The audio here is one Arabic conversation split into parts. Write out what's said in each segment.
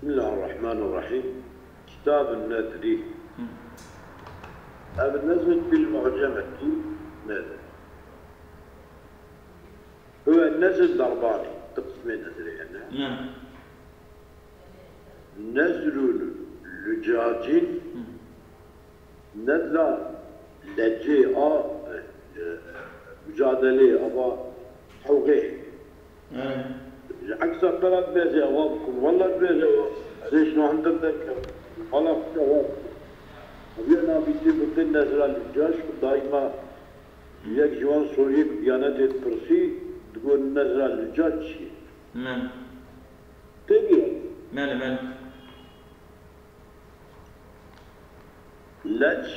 بسم الله الرحمن الرحيم. كتاب النذر. النذر بالمعجمة نذر. هو النذر ضربان قسمين نذرين. نعم. نذر لجاج نذر لجي مجادلة أبا حوغيه. عكس قرات بيزي أوابكم والله بيزي ليش نو عندك والله في أوابكم. أبينا بيتي بقول نذر لجاج دائما يك جوان سوري بديانة البرسي تقول نذر لجاج شيء. نعم. تبي. مال. لج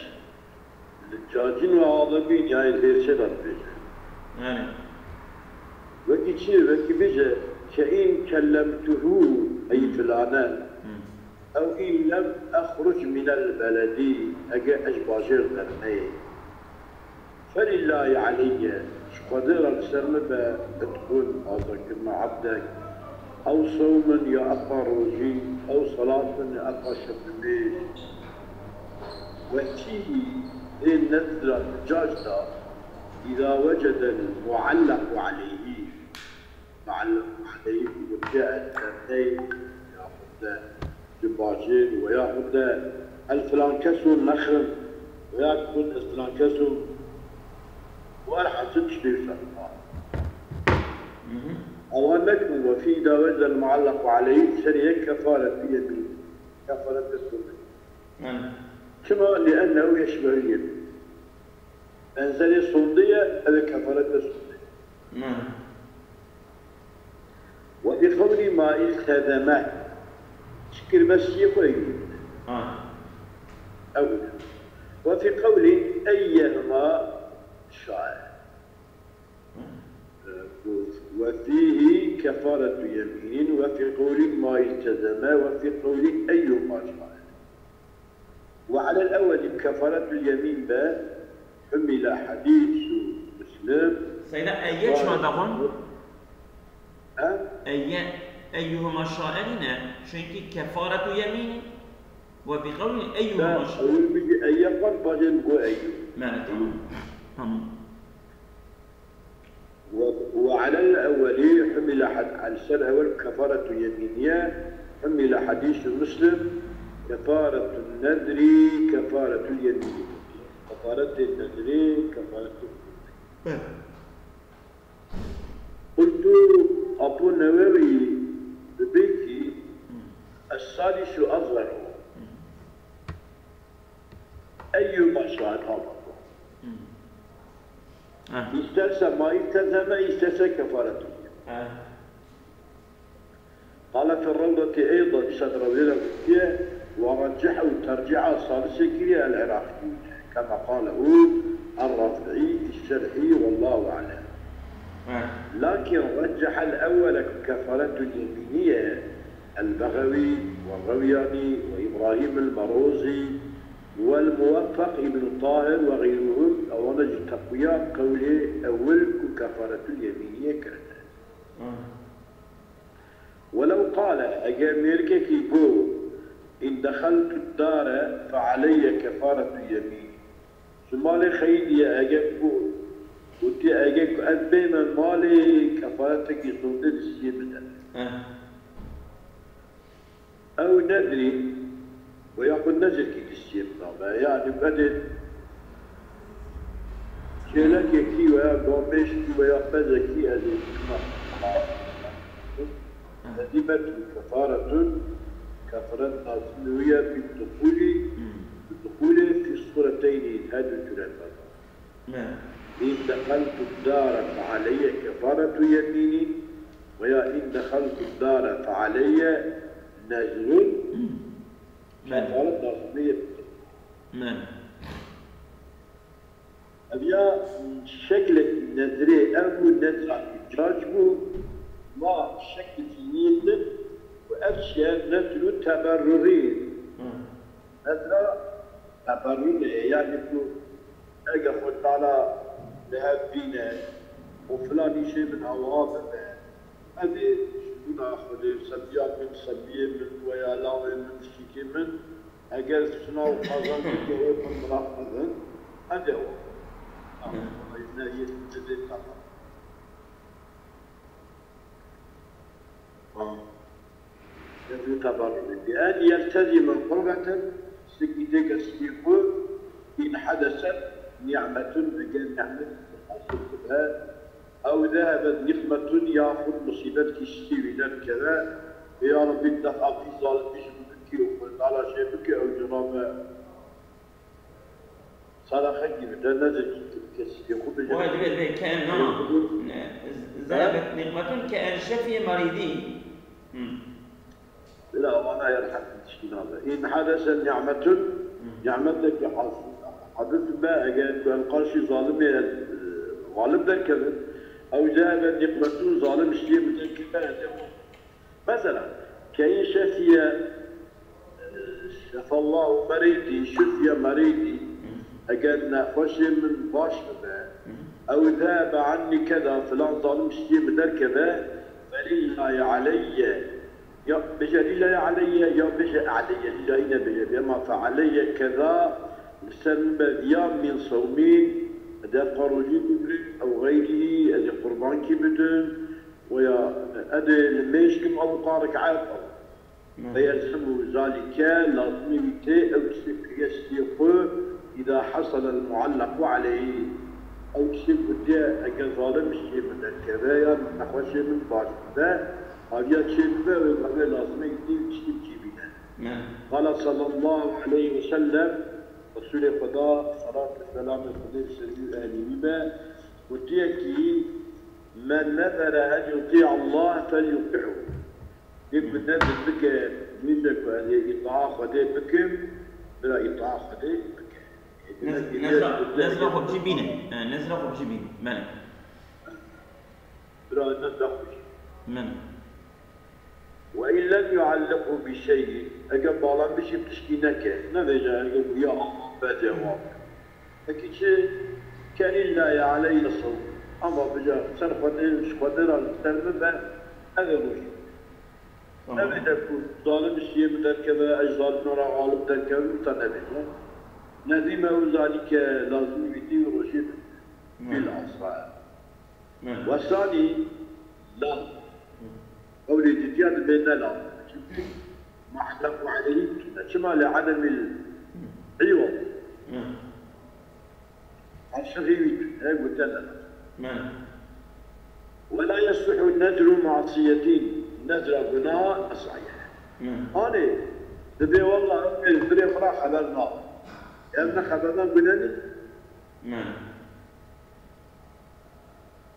لجاجين وعاضبين يعني الهرشة بيجي. يعني. وكي بيجي كإن كلمته أي فلانا أو إن لم أخرج من البلد أجا أجباجر ذنبي فلله علي قدر السلم تكون أعطاك مع عبدك أو صوما يا أبا روجي أو صلاة يا أبا شبابي وكيه النذر الجاجدة إذا وجد المعلق عليه معلق عليه وجاء الثنتين يأخذ جباجين ويأخذ الفلانكسو النخل ويأخذ الفلانكسو والحسن شريف سلطان. أوامكم وفي إذا وجد المعلق عليه شريك كفارة في يمين كفارة السنة. كما لأنه يشبه اليمين. أنزل الصندية هذا كفارة السنة. وفي قول ما التزمه شكل بس يقول أولا وفي قول أيهما شاء وفيه كفارة يمين وفي قول ما التزمه وفي قول أيهما شاء. وعلى الأول كفارة اليمين حمل حديث مسلم. سيدنا أيش ما تقول؟ أيهما شائرنا شيء كفارة يمين وبقول أيهما شائر. لا بيجي أيقون بعدين بقول أيه. ما تمام. وعلى الأول حمل على السنة الأول كفارة يمينية حمل حديث مسلم كفارة النذر كفارة اليمين كفارة النذر كفارة اليمين. قلت أبو النووي ببيتي الثالث أصغر أيما شاء استلزم ما التزم استلزم كفارته. قال في الروضة أيضا صدر ويلا ورجحوا ترجع الثالثة كريه العراقي كما قاله الرافعي في الشرح والله أعلم. لكن رجح الأول كفارة اليمينية البغوي والروياني وإبراهيم المروزي والموفق ابن طاهر وغيرهم أولا تقوية قوله أول كفارة اليمينية كانت. ولو قال أجاميرك كيقول إن دخلت الدار فعلي كفارة اليمين سمالي خيدي أجابكو وتي أجاك أبين المالي كفارتك يصدر السيبنا أو ندري ويقول نزل كي السيبنا يعني بدل شيلك كي ويا قومش كي ويا فزكي هذه ندمت كفارة نازلية بالدخول في الصورتين هذا الثلاثة. إن دخلت الدار فعلي كفارة يميني ويا إن دخلت الدار فعلي نذر كفارة نازلية. أبيا شكل النذر أو النذر جاجبو ما شكل نيل وأشياء نذر تبررين. نذر تبررين يعني أجا خد على ذهب فينا وفلان شيء من أوراقنا هذه ناخذ سبيان من سبيه من ويا لاوي من شيكي من اگر سناو قازان كيف من مراقبه هذا هو إنه يتجدد فقط بأن يلتزم قربة سكتك السيقو إن حدثت نعمة بجان نعمة حصلتها أو ذهبت نقمة يأخذ مصيبة كشتي كذا يا ربي الدفع في ظالم بشبكي وقلت على شيبك أو جرامة صراحة جدا نزل كالسيقو بجان كأن ذهبت نقمة كأن شفي مريضين لا وانا يرحم هذا إن حدث نعمة نعمتك حدث بقى قال قرشي ظالم غالب ذكر أو ذهب نقمة ظالم الشيء مثل مثلا كأي شفى الله مريضي شفي مريضي أجدنا خشي من باشر أو ذهب عني كذا فلان ظالم الشيء مثل كذا فلله علي يا بجليل علي يا بجل علي جاينا بجل ما فعلي كذا سلب يوم من صومين هذا قروجي أو غيره هذا قربان كبدن ويا هذا الميش كم أو قارك عارف فيلزم ذلك لازم يتي أو يستيقظ إذا حصل المعلق عليه أو شيء بدي أجزالم الشيء من الكبايا من نحو شيء من باش هذا شيء بقى لازم يدين شيء جيبينه. قال صلى الله عليه وسلم رسول الله صلاة والسلام عليه وسلم أهله وتيكي من نذر أن يطيع الله فليطيعه. يقول نذر بك مثلك هذه إطاعة خدي بكم بلا إطاعة خدي بك. نزرع بجبينه نزرع بجبينه مالك. بلا نزرع من وإن لم يعلقه بشيء أجاب بالله بشي بتشكينك نبيجا أجاب يا الله بجواب أكيد شيء كان الله علي الصوم أما بجا سنقدر شقدر الترمذ هذا روش نبيجا يكون ظالم الشيء بدل كذا أجزال نرى غالب بدل كذا تنبيجا نذيمه ذلك لازم يدي رشيد بالأسرار والثاني لا قولي تجاد بين لا ما حلقوا عليه شمال عدم العوض الشغيوي قلت لنا ولا يصلح النذر معصيتين نذر بناء صحيح أنا تبي والله تبي فرح خبرنا يا ابن خبرنا بناني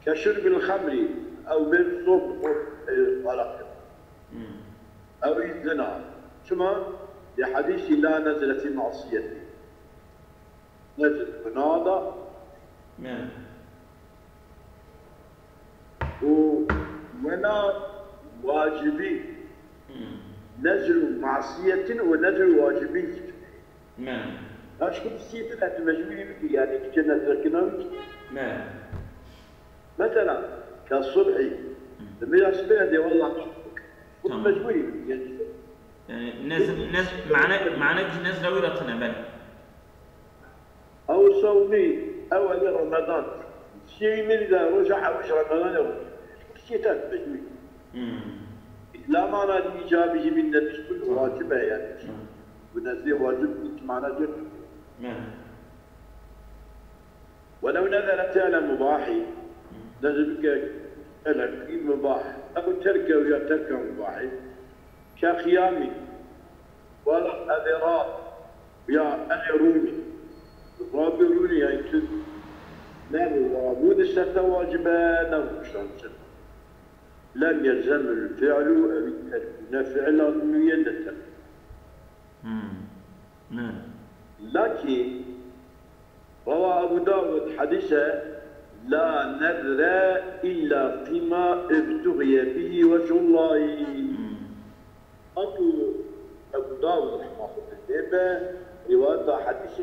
كشرب الخمر أو من صوب الطلاق أو الزنا شما لحديث لا نزل في معصيته نزل بناضة ولا واجبي نزل معصية ونزل واجبي أشكر السيد لا تمجمي بك يعني كنا تركنا مثلا كالصبح لما يصبح دي والله مجبوري يعني نزل معنى نزل ويرتنا بل أو صومي أول رمضان شيء من إذا رجع وش رمضان يروح شيء مجبوري لا معنى لإيجابه من النفس كل واجبة يعني ونزل واجب معنى جد ولو نزلت على مباحي نزل لك مباح أو تركه ويا تركه مباحي كخيامي ولا أذراب يا أذروني رابروني يعني لا الرابون السنة واجبة لا مشان لم يلزم الفعل أو الترك فعل لازم يلزم لكن روى أبو داود حديثا لا نذر إلا فيما ابتغي به وجه الله. أبو داود رحمه الله رواية حديث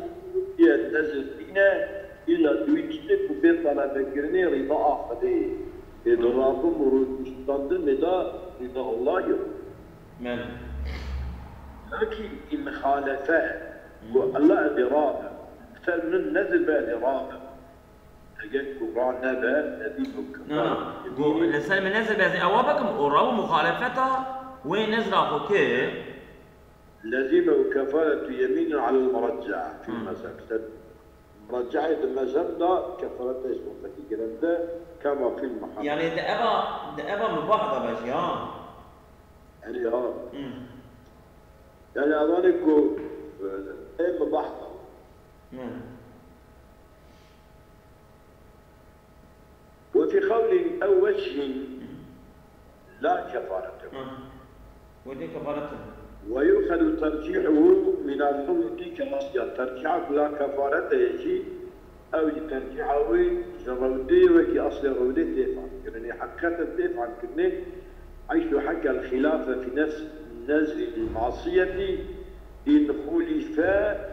النذر فينا إلا دويتشتك بطلب كرني رضا آخره إضراب مرود مستند نداء الله يوم. بله. لكن المخالفة الله إضراب أكثر من النزل بإضراب. أجل قرآن نبأ نبي نعم. لسه من نزل بهذه أوابكم أورا مخالفتها وين نزل أخوك؟ لزم كفارة يمين على المرجع في المذهب. مرجعة المذهب ده كفارة اسمه الكلام ده كما في المحاضرة. يعني ده أبا مباحثة باش يا. يعني يعني أظنكم إيه مباحثة. وفي قول أو وجه لا كفارة. ودي كفارته. ويؤخذ ترجيحه من الحمد كما ترجيحه لا كفارة يجي أو ترجيحه جرودي وكي أصل رودي تفعل يعني حقيقة تفعل كني حيث حكى الخلافة في نفس نزل المعصية إن خلفا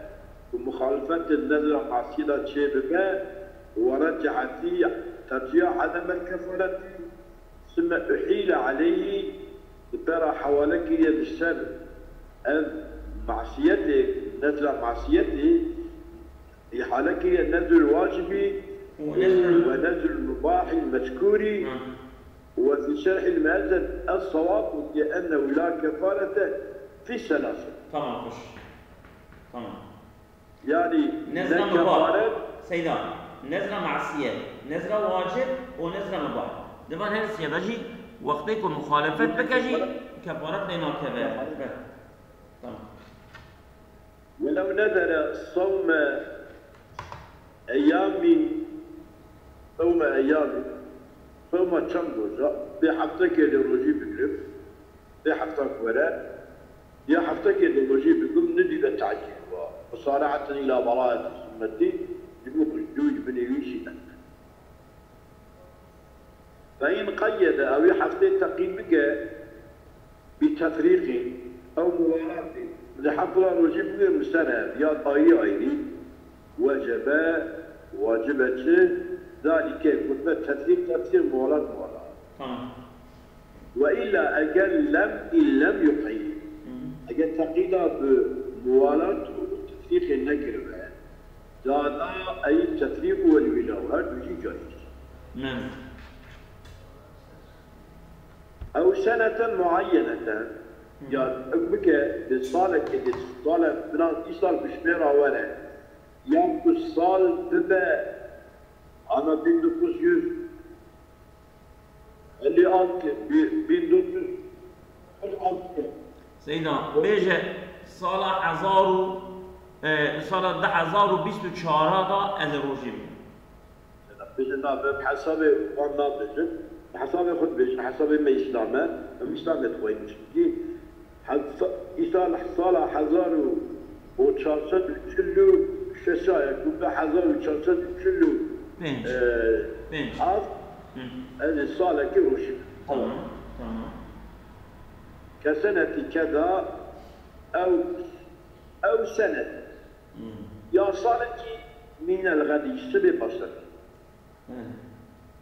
ومخالفة النزل المعصية شبكة ورجع في ترجيح عدم الكفارة ثم أحيل عليه ترى حوالك يد السنة معصيته نزل معصيته يحالك النزل الواجبي ونزل المباح المذكور وفي شرح المأذن الصواب لأنه لا كفارة في السلاسل. تمام خش. تمام. يعني نزل مباح سيدان نزل معصية نزل واجب ونزل مباح. دبان هذا السيادجي وقت يكون مخالفات بكجي كفارة لنا كذا. تمام. ولو نذر صوم أيام صوم تشمبوزا بحفتك للرجي بقلب بحفتك وراء يا حفتك للرجي بقلب ندي للتعجيل وصارعة إلى براءة سمتي يقول الجوج بن يوشي فإن قيد أو يحفتي تقييمك بتفريق أو موالاة لحفظ الرجي بقلب سنة يا طيعيني واجبته ذلك كتب تفسير موالاة وإلا أجل إن لم يقيد أجل تقيد بموالاة وتفريق النكر هذا أي التفريق والولاء هذا يجي جائز. أو سنة معينة يعني بك بالصالة بنان إيصال بشميرة ولا يمكن الصال ببا أنا بين دوكوس يوز اللي أنت بين دوكوس الأنت سيدنا بيجا صالح عزارو صالح ده عزارو بيستو تشارة هذا الرجيم بيجا نابب حسابي وانا بيجا حسابي خد بيجا حسابي ما إسلامه تخوين مشكي إيصال صالح عزارو وتشارسد كله شسايا كلها حذر وتشارسد كله بنش عارف هذه الصالة كيف تمام كسنة كذا أو سنة يا صالتي من الغد السبب بصر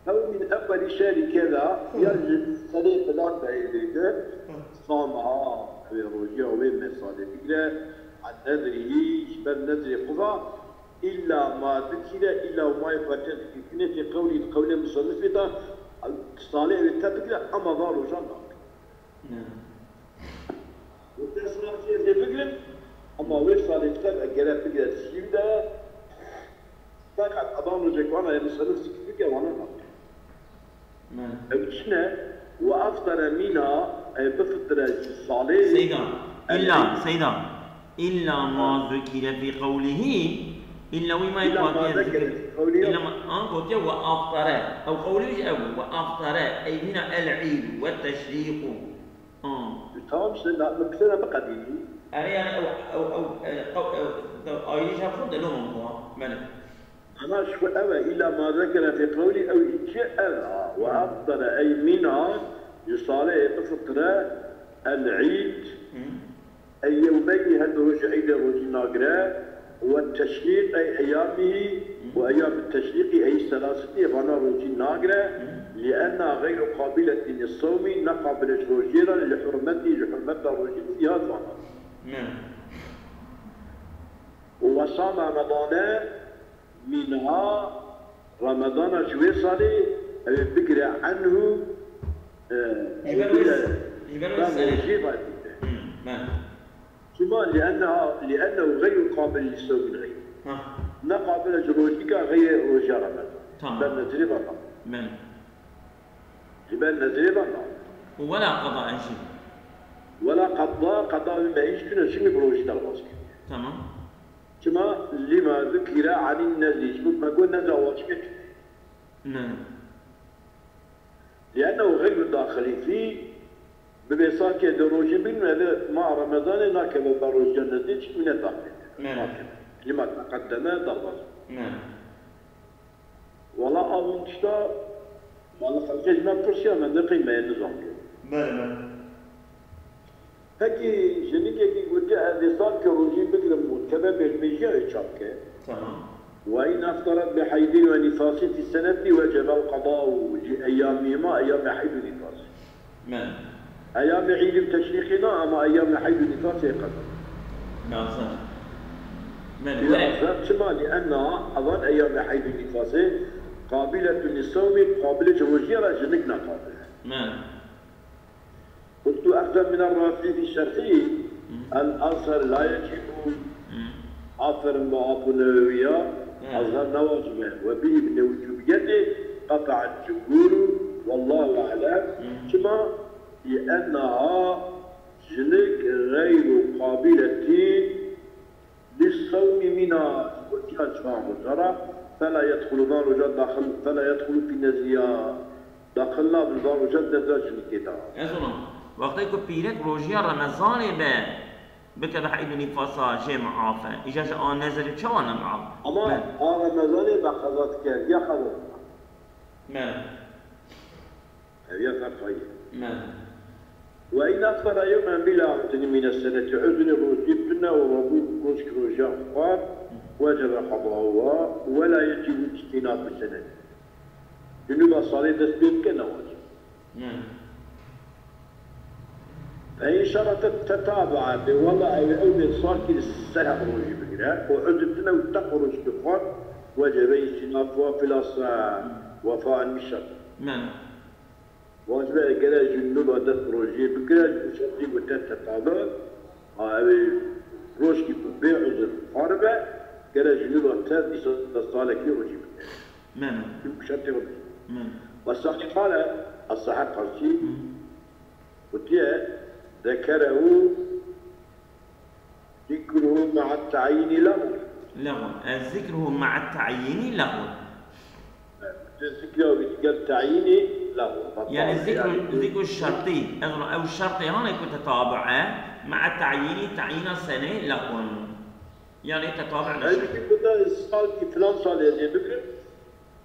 أو من أول شهر كذا يجب صديق الأرض إليه صامها ويرجع وين صادق عن نذره بل نذر قضاء إلا ما ذكر إلا وما يفتن في قول المصنف صالح التفكير أما ضار جنة. وتصنع في فكرة أما وصل الكتاب أجل فكرة السيدة فقط أضام رجعنا المصنف فكرة وانا أبتنا وأفطر منها بفطر الصالح سيدان إلا ما ذكر في قوله إلا وما يقال ذكر إلا ما قلت وأفطر أو قوله أو وأفطر أي هنا العيد والتشريق تمام سنة مكسرة بقديم يعني أو أيش أفضل لهم هو من أنا شو أبا إلا ما ذكر في قوله أو شيء وأفطر أي منها يصالح بفطر العيد أي يومين هذا رجعي لرجل ناقرة والتشريق أي أيامه وأيام التشريق أي ثلاثة فانا رجل ناقرة لأنها غير قابلة للصوم نقبل روجيرا لحرمة روجير فيها الظهر. نعم. وصام رمضان منها رمضان شوي صالي الفكرة عنه ثم لأنه غير قابل للصوم الغير. نقابل روجيكا غير روجا رمضان. بل نجربها. بل نجربها. ولا قضاء شيء. ولا قضاء ما يشكل شيء بروج درباسك. تمام. كما لما ذكر عن النزيج ما قلنا زواجك. نعم. لأنه غير داخل فيه ببساطة دروج بين هذا مع رمضان ناكل دروج النزيج من الداخل. نعم. لما تقدم درباسك. نعم. ولا أظن تشتا والله خرجت ما برشا من قيمة النظام. نعم. هكي جنيكي قلت هذه صار كروجي بكرة موت كذا بالمجيء يشابك. تمام. وإن أفطرت بحيض ونفاس في السنة وجب القضاء لأيامهما أيام حيض ونفاس. نعم. أيام عيد تشريقنا أما أيام حيض ونفاس يقضى. نعم صح. كما لأنها أظن أيام حيض ونفاس قابلة للصوم قابلة روجية جنكنا قابلة. نعم. قلت أخذ من الرافي في الشرقي الأصل لا يجب أثر ما نووية أظهر نواجمه وبه من وجوبيته قطع الجمهور والله أعلم كما لأنها جنك غير قابلة للصوم منها فلا يدخل دار داخل فلا يدخل في النزية داخلنا بالدار جد نزاج نكتا. وقتی که پیرک روژه رمضان به بکه حیدونی فاسا جمع عافه ایجاش آن نظری چه آن معاف اما رمضان با قضات کرد یا قضات نه هذه فرقية نه وإن أكثر يوما بلا عدن من السنة عذن روجبتنا وربوك روجك روجا أخبار وجب قضاؤها ولا يجب اجتناب السنة جنوب صالح تسبيب كنواجب فإن شرط التتابع بوضع الأول صاكر السنة روجي بكرة وعذبتنا وتخرج بخار وجب اجتنابها في الأصل وفاء الشرط واجب كذا جنوب هذا البروجي بكرة وشرطي وتتابع روج كي بيع عذر خاربة كذا جنوب هذا الصالح كي روجي بكرة شرطي روجي والصحيح قال الصحيح قرشي وتيه ذكره ذكره مع التعيين لغو ذكره مع التعيين لغو ذكره قال تعييني لغو يعني ذكر الشرطي أو الشرطي هنا يكون تتابعه مع التعيين تعيين سنة لغو يعني تتابع نشر هذا كده الصال فلان صال يعني بكرم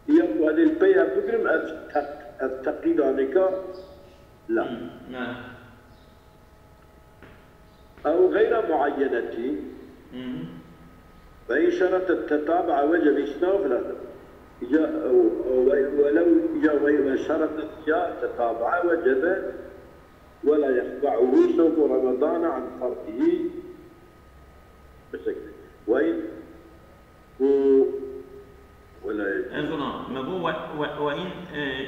هي هذه البيع بكرم التقييد عنك لا أو غير معينة فإن شرط التتابع وجب إسناده في الأدب ولو جاء غير شرط التتابع وجب ولا يخضعه صوم رمضان عن فرضه بسكت وإن ولا وإن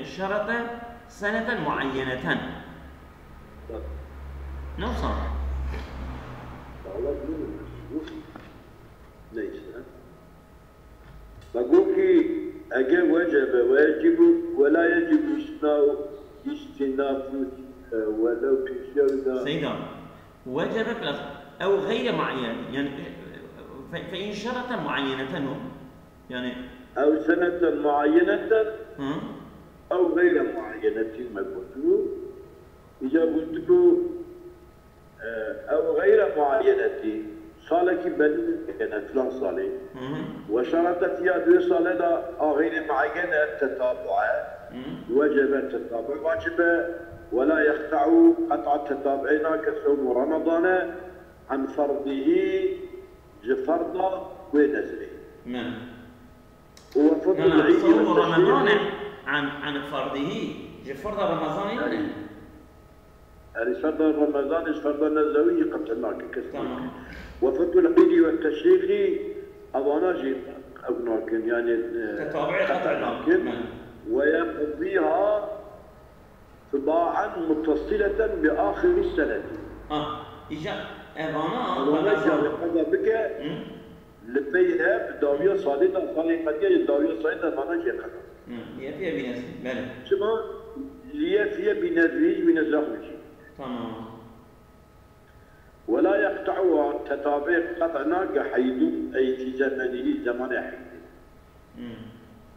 شرط سنة معينة نوصل ليس بقولك أجا وجب واجب ولا يجب اجتناب ولو تشاهد سيدا وجب أو غير معين يعني فإن شرط معينة يعني أو سنة معينة أو غير معينة ما قلت إذا قلت أو غير معينة صالك بل كانت فلان صالح وشرطت فيها دو صالح غير معينة تتابع وجب التتابع واجب ولا يخضع قطع التتابعين كصوم رمضان عن فرضه فرض ونزله هو فضل العيد صوم رمضان عن فرضه فرض رمضان يعني يعني فرض رمضان فرض النزوي قتلناك تمام. وفرض العيد والتشريق أظناجي أبناكن يعني تتابعي قطعناك ويقضيها طباعا متصلة بآخر السنة. إجا أبانا وقضى بك لبيها بداوية صالحة صالحة الداوية صالحة أبانا جي قضى. يفيها بنزل بلى. شما ليفيها بنزل من الزخرج. تمام. ولا يقطع تتابع قطعنا حيث أي في زمنه زمان حيث.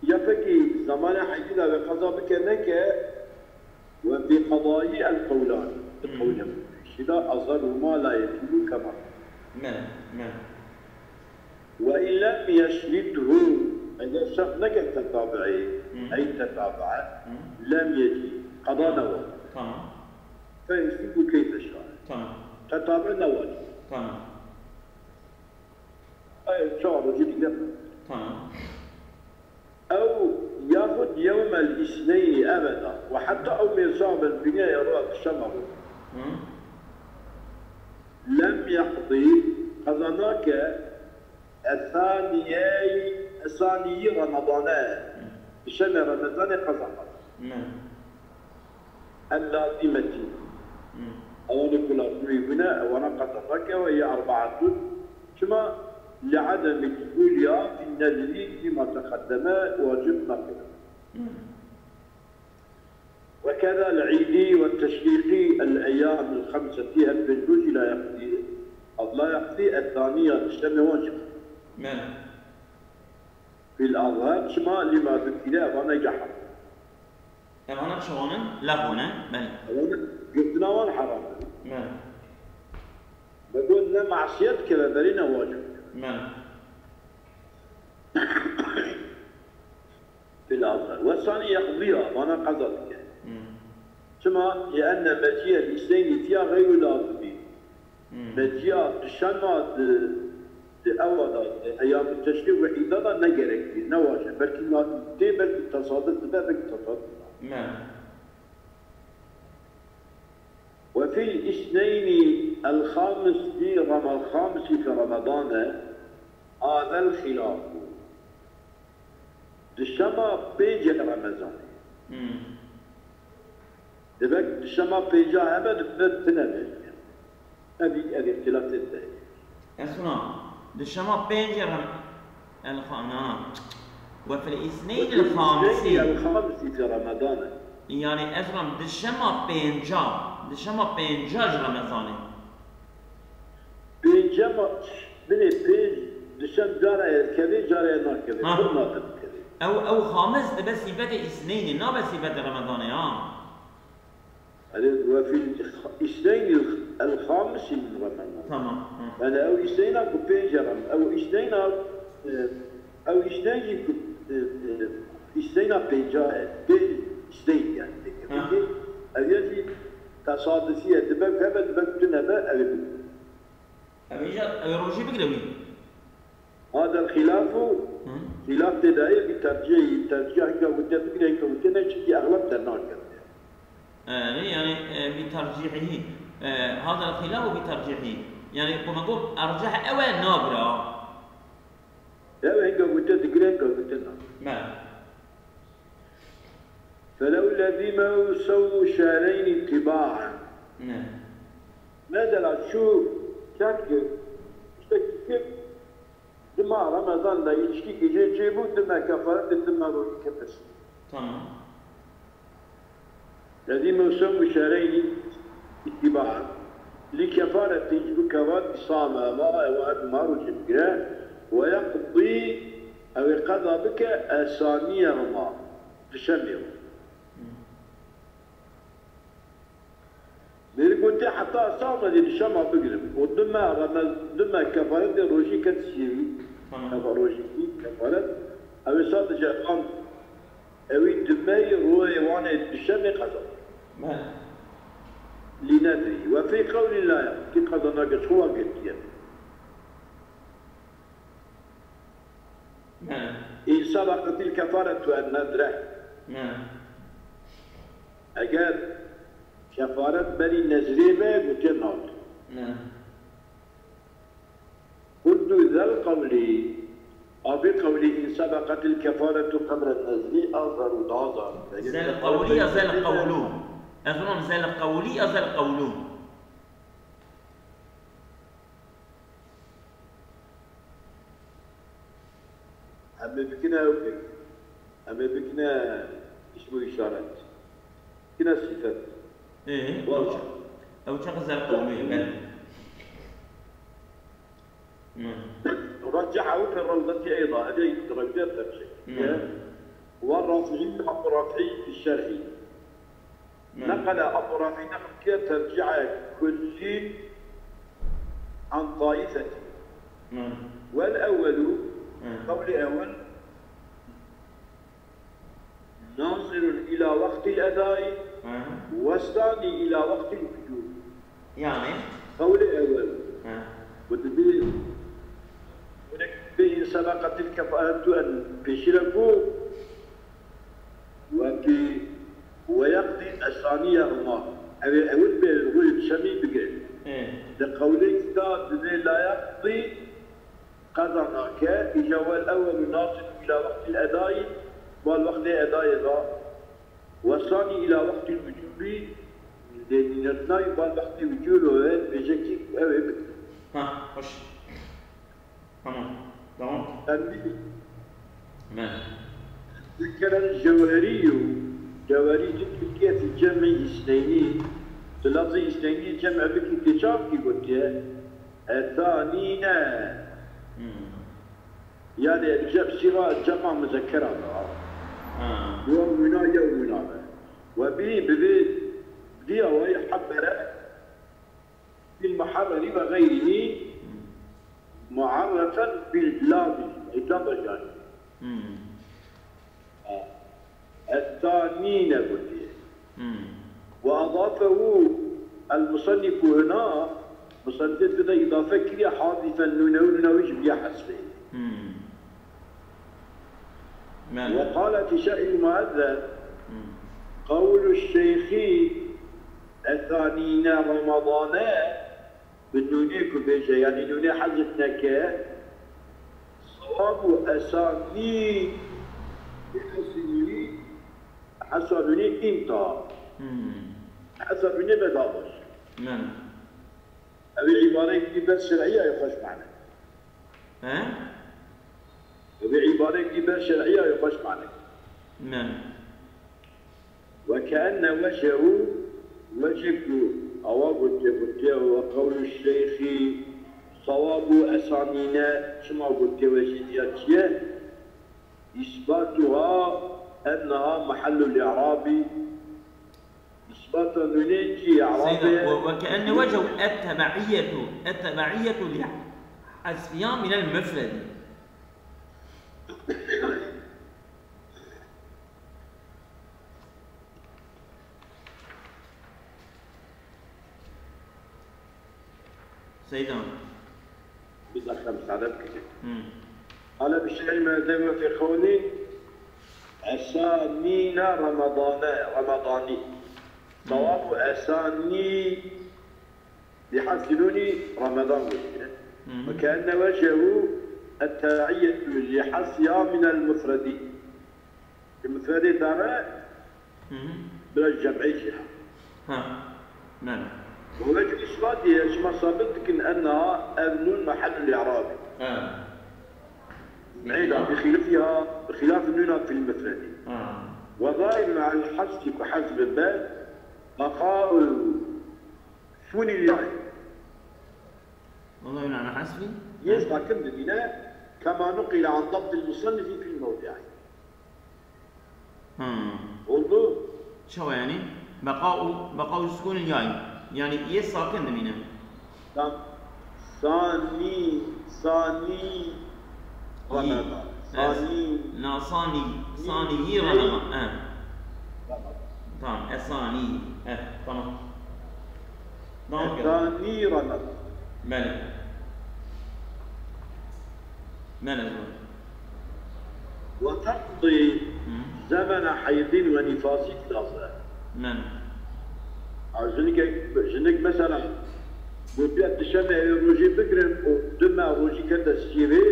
يفكي زمان حيث إذا قضى بك نك وبقضاء القولان. القولان. شدا أظهر ما لا يكون كما. وإن لم يشرده إذا شخنك تتابعه أي تتابعه لم يجي قضاء نوال. تمام. فيمسك كيف شاء. تمام. تتابع نوال. تمام. أي شعر جديد. تمام. أو يأخذ يوم الاثنين أبدا وحتى أو من صعب البناء يراك الشمر. لم يقضي قضناك الثاني رمضان بشهر رمضان قضاء اللازمة أو نقول أطلبنا وأنا قضناك وهي 4 كما لعدم دخولها في النذر فيما تقدم واجب نقله. وكذا العيد والتشريق الأيام الخمسة فيها الفجوج لا يقضي الثانية الشم واجب. في الأظهر شما لما ذكر أبانا جحر. أبانا شوانا لغونا قلتنا وان حرام. بقولنا معصية كذا برينا واجب. في الأظهر والثاني يقضيها وأنا قضتك. كما لأن مجيء الاثنين فيها غير لازم. مجيء الشمال أول أيام التشريق وحيدها نجرك نواجه بلكن لازم بلكن تصادف بلكن تصادف. وفي الاثنين الخامس في رمضان هذا الخلاف. دشما بيجي رمضان. دبك دشما بيجا أبد بتنامي. هذه اختلاف الدين. أسمع دشما بيجي وفي الاثنين الخامس في رمضان. يعني أسمع دشما بينجاج رمضان. بينجا بني دشم جارة كذي جارة ناكذي. أو خامس بس يبدأ اثنين لا بس يبدأ رمضان وفي الاثنين الخامس من رمضان. تمام. أنا أو اثنين أكو بينجرم أو اثنين بينجا اثنين يعني. أبيجي تصادفية دبك هبل دبك تنبأ أبي روجي بقلوي. هذا الخلاف خلاف تداعي بترجيح كوتة كوتة شيء أغلب تناكر. يعني بترجيحه هذا الخلاف بترجيحه يعني كما نقول أرجح أول نابرة. لا هيك كوتة تقرأ كوتة نعم. فلو لزمه صوم شهرين تباعا. ماذا شو شكل كيف دماء رمضان لا يشكي يجيبوا دماء كفارة دماء روي كبس. تمام. لزمه صوم شهرين اتباعا لكفارة تجب كفارة صام ما روي كبس ويقضي أو يقضى بك ثانيهما تشمل. قلت حتى صام دي الشمع بقلب ودما كفارة روجي كتسيري روجي كفارة أو صاد جاءان أو دماء روي وانا الشمع قصر لندري وفي قول الله في قضنا قصوا قلت إن سبقت الكفارة الندرة نعم. اگر كفارة بني نزريبه قلت ناط. نعم. قلت ذا القول أو بقول إن سبقت الكفارة قبل النزل أظهر ضاضا. ذا القول يزال قولون. أظن ذا القول يزال قولون. أما بكنا اسمه إشارات. كنا صفات. إيه. أو شخص ذا القول يبان. رجعه في الروضة أيضا هذه درجات ترجيح. والرافعي أبو رافعي في الشرعي. نقل أبو رافعي نقل ترجع كلي عن طائفة. والأول قول أول ناظر إلى وقت الأداء والثاني إلى وقت الوجوب. يعني قول أول وتبين هناك سبقت الكفاءة أن بشركوا ويقضي الثانية هما أول بالغيب شمي بقى لقولك كتاب لا يقضي قضناك إجا الأول ناصر إلى وقت الأداء والوقت الأداء ذا والثاني إلى وقت الوجوب لأن الاثنين والوقت الوجوب بيجيك أوي ها خش تمام تمام نعم. ذكر الجوهري جوهري في جمع اثنين لفظ اثنين جمع باكتشاف كي قلت الثانيين يعني الجمع صيغه جمع مذكره يومنا يومنا بدي وهي حبر في المحرر وغيره معرفا باللام إطلاقا الثانين قلت وأضافه المصنف هنا مصنف بدا إضافة كريا حاذفا نونويش بيا حسبه وقال في شأن المؤذن قول الشيخ الثانين رمضان بالنونيك بيجا يعني نوني حذفناك صواب أساني بحسني حسبني انت حسبني بدابش نعم. أبي عبارة كتابة شرعية يخش معنا أبي عبارة كتابة شرعية يخش معنا نعم. وكأن وجهك أوابد وقول الشيخ صواب أسانينا شما قلت وجدياتيا إثباتها أنها محل الإعراب إثباتا ننجي إعرابها وكأن وجه التبعية لحذفها من المفرد سيدنا بدأ خمس عدد كتير قال بالشعر ما دام في قولي أسانين رمضاني صواب أساني يحسنوني رمضان وكأن وجهه التبعية لحصيها من المفرد المفرد ترى بلا الجمعية نعم. ووجه إثباتها كما سبقت أنها أمن محل الإعراب بعيدة بخلاف النون في المفرد وظاهر مع الحذف كحذف الباء بقاء فون الياء والله معنى حذفي يسمع كم البناء كما نقل عن ضبط المصنف في الموضع انظر شو يعني بقاء سكون الياء يعني يساكن منه ثاني رمضان ثاني رمضان تمام الثاني تمام ثاني رمضان ماذا وتقضي زمن حيض ونفاس ثلاثة. من جنك مثلا بوبيا تشمع روجي بكرن ودما روجي كده سيري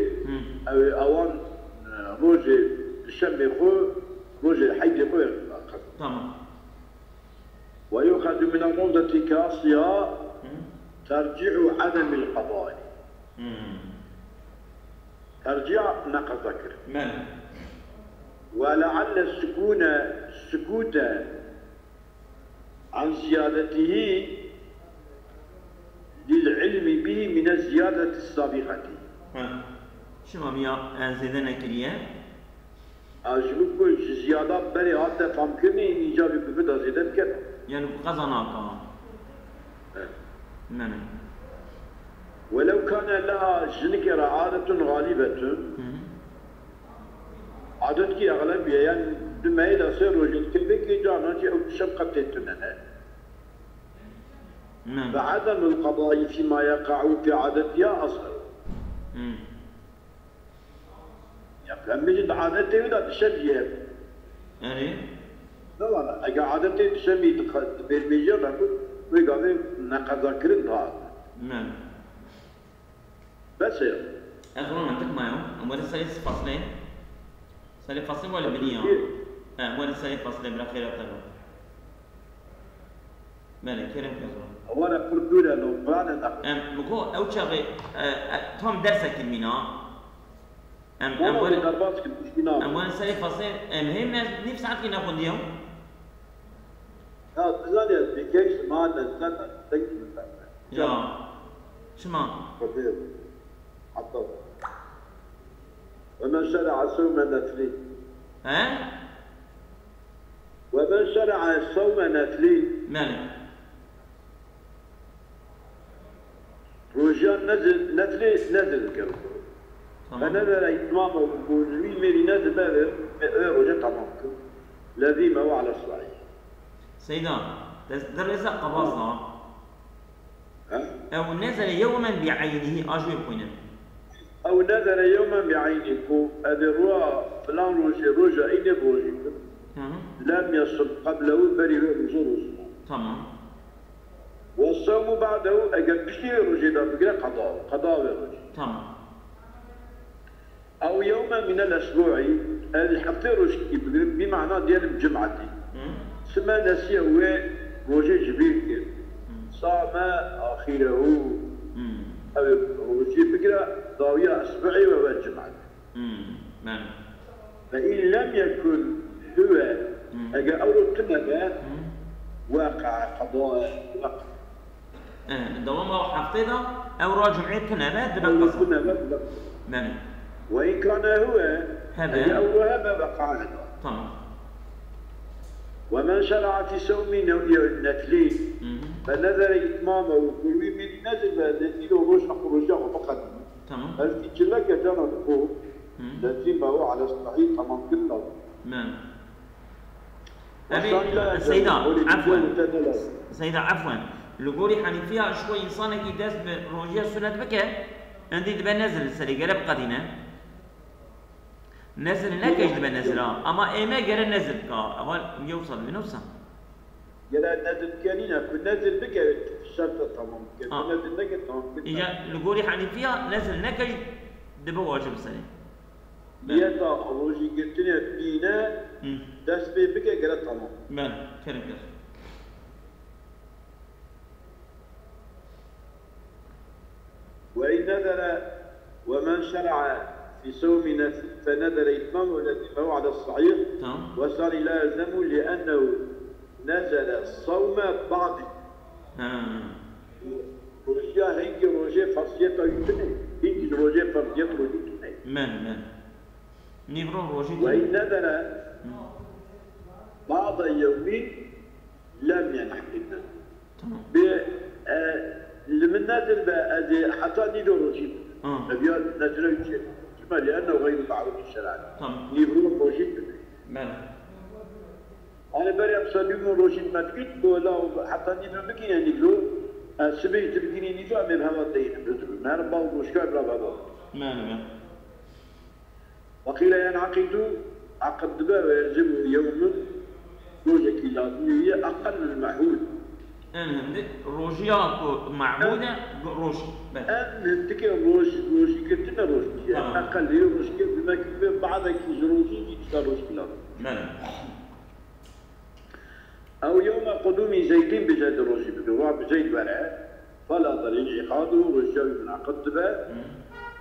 او اوان روجي تشمع خو روجي حيض خو. تمام. ويؤخذ من الروضة كاصية ترجع عدم القضاء. ترجع نقض ذكر. من ولعل السكوت عن زيادته للعلم به من الزيادة السابقة. شو ميا زيدنا كريه؟ أجمعكم زيادة بري حتى فهم كني إيجابي ببدأ زيادة كذا. يعني قزناك. من ولو كان لها جنكرة عادة غالبة عادتك أغلبية يعني بما إذا صير وجد كذلك جانا أو شبقة تتنها. فعدم القضاء فيما يقع في عادتها أصغر. يعني مجد عادتها ولا تشبيه. يعني؟ لا أجا عادتها تشبيه بالمجرد ويقابل نقض كرد هذا. بس يا. أخبرنا منطق ما يوم. أمور السليس فصلين. سلي فصل ولا بنية؟ ولا سلي فصل بلا خير أكثر. مالك كيرم كذا. وأنا قردولا لو قرانا. مكو أو شغء توم درسك المينا. ولا درباتك المينا. ولا سلي فصل مهم نفس ساعات كنا ناخذ اليوم. تزالي بكيش ما نزلنا تكمل. يا شو ما؟ كثير. حطوا. ومن شرع صوم نفلي. ومن شرع صوم نفلي. مالك. رجال نزل نفلي كرو. فنزل إتمامه وجميل ميري نزل بابر رجال تمام. الذي ما هو على الصحيح. سيدا درس قباصنا. أو نزل يوما بعينه أجوي بقينا. أو نزل يوما بعينه أدروا فلان روجا إني روجي لم يصب قبله بري روجي. تمام. والصوم بعده أجل بشتي روجي ده بقى قضاء روجي. تمام. أو يوما من الأسبوع اللي حتى روجي بمعنى ديال الجمعة. سما نسيه هو روجي جبير صام آخره أو روجي بقرة ضاوية أسبوعي وهو الجمعة. فإن لم يكن هو أجا أول قمة واقع قضاء وقع. دوما حفظه أو راجع عيد كنبات دبل نعم. وإن كان هو هذا أو هذا وقع هذا. تمام. ومن شرع في صوم النفلين فنذر إتمامه وكل من نزل الذي له روش خروجه فقط. تمام. هل تجلك جانا الخوف الذي ما هو على الصحيح تمام كله. نعم. أبي سيدا عفوا سيدا عفوا لقولي حنيفيها شوي إنسانك يدرس بروجيا سنة بكى عندي دبا نزل السري قلب قدينا نزل نكش دبا نزل أما إيما قال نزل كا أول يوصل بنفسه. قال نزل كانينا كل نزل بكى شرط تمام كل نزل نكش تمام. إجا لقولي حنيفيها نزل نكش دبا واجب السري. بيتا روجي قلت لي بينا داس بي بكى قال تمام. من كرم كر. وإن نذر ومن شرع في صوم فنذر إتمامه الذي هو على الصحيح وصار لا يلزم لأنه نزل الصوم بعد. روجيا هيك روجي فرضيته يتني هيك روجي فرضيته يتني. من نيبرو روجي. وإن نذر بعض يومين لم ينحكنا. لمن نازل بقى حتى ندير روجي. نبيان نزل يجي. لأنه غير معروف الشرع. نيبرو روجي. أنا بري أبصلي من روجي ما تقول ولا حتى ندير بكين نقولوا سبيل تبكيني ندير من هذا الدين. ما رباه مشكلة بلا بابا. وقيل ينعقد عقد بها ويلزمه يوم روجك لازم هي أقل من المعهود. أنا روجيات معبودة روجي. أنا تكي روجي كتنا روجي. أقل يوم روجي بما كبير بعضك روجي يصير روجي لازم. أو يوم قدوم زيد بجد روجي بدواب زيد ورع فلا ضريع عقاده رجال من عقد بها.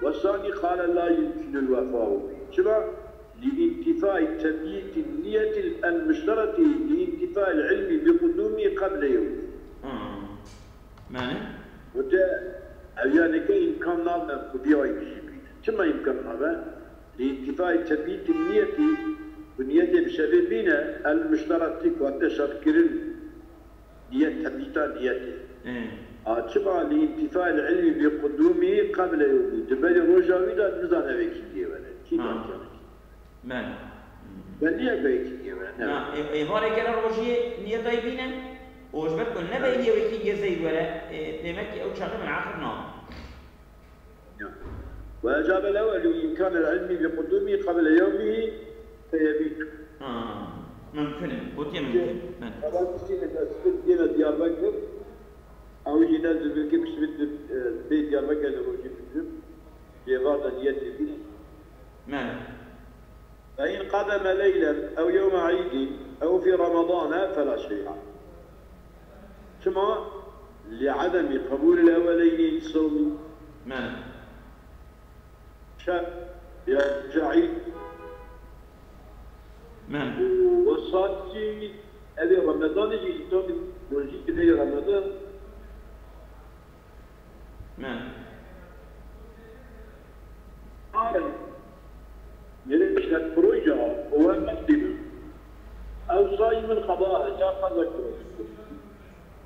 والثاني قال لا يمكن الوفاء به. شبه لانتفاء تبييت النية المشتركة لانتفاء العلم بقدومه قبل يوم. معنى؟ وده يعني كي إمكان نعمل بديعي بجيبين. كما يمكن هذا؟ لانتفاء تبييت النية ونية بسببين المشتركة وتشكر نية تبييت نيته. شبه لانتفاء العلم بقدومه قبل يوم. دبل روجاوي لا نزال بيكي ديوانا. كيف معنى؟ بليه بيكي ديوانا. إظهار كلا روجي نية طيبين وجبت كل نبي اللي ويكي زي ولا تمكي أو شغل من آخر نام. وأجاب الأول بإمكان العلم بقدومه قبل يومه فيبيت. ممكن وتي ممكن. طبعا تسين الأسفل دينا ديار بكر أو ينزل بالكبش بيت ديار بكر لروجي بالجب بإظهار نيته بيه. معنى؟ فإن قدم ليلا أو يوم عيد أو في رمضان فلا شيء. ثم لعدم قبول الأولين الصوم. معنى؟ شاء يرجع عيد. معنى؟ والصادق هذه رمضان يجي يصوم ورجيت في رمضان. معنى؟ ليش الفروج هو مقدم أو صايم القضاء جاء قضاء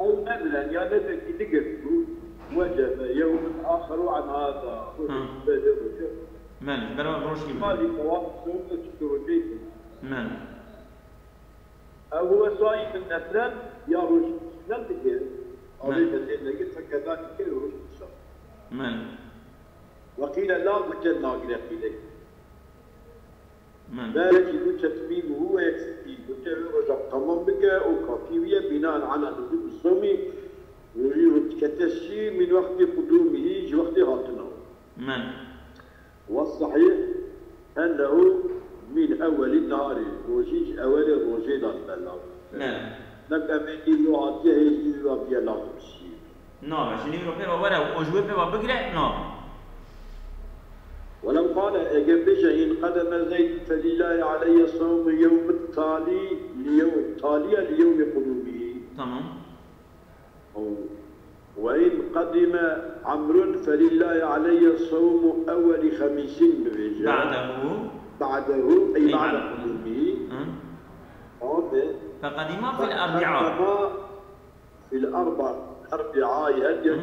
أو مثلا يا نبي تقف وجب يوم آخر عن هذا. من برا روشي ما لي فواصل تشكر جيد. من أو هو صايم مثلا يا روشي لم تقف أو ليس لقيت فكذلك روشي من وقيل لا بد الناقل إليه. من لا يجب تتميمه ويكفي وترجع تمام بك وكافية بناء على نزول الصوم يريد كتشي من وقت قدومه وقت غاطنه. من والصحيح أنه من أول النهار روجيج أول الروجي للبلاغ. نعم. نبقى من اللغات يهيجي وفي الله تمشي. نعم عشان يروح ورا وجوه بقرأ نعم. ولو قال أجبش إن قدم زيد فلله علي صوم يوم التالي ليوم قدومه. تمام. وإن قدم عمرو فلله علي صوم أول خميس بعده أي بعد قدومه. فقدم في الأربعاء. في الأربعاء هدي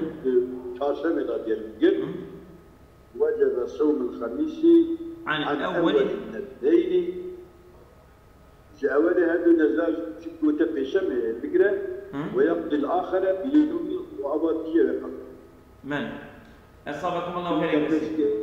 شاشمة ديال وجب صوم الخميس عن أول الاثنين. جاء هذا نزاج شكوته في شمه الفكرة ويقضي الآخر بيوم وأبدية. من؟ أصابكم الله خير.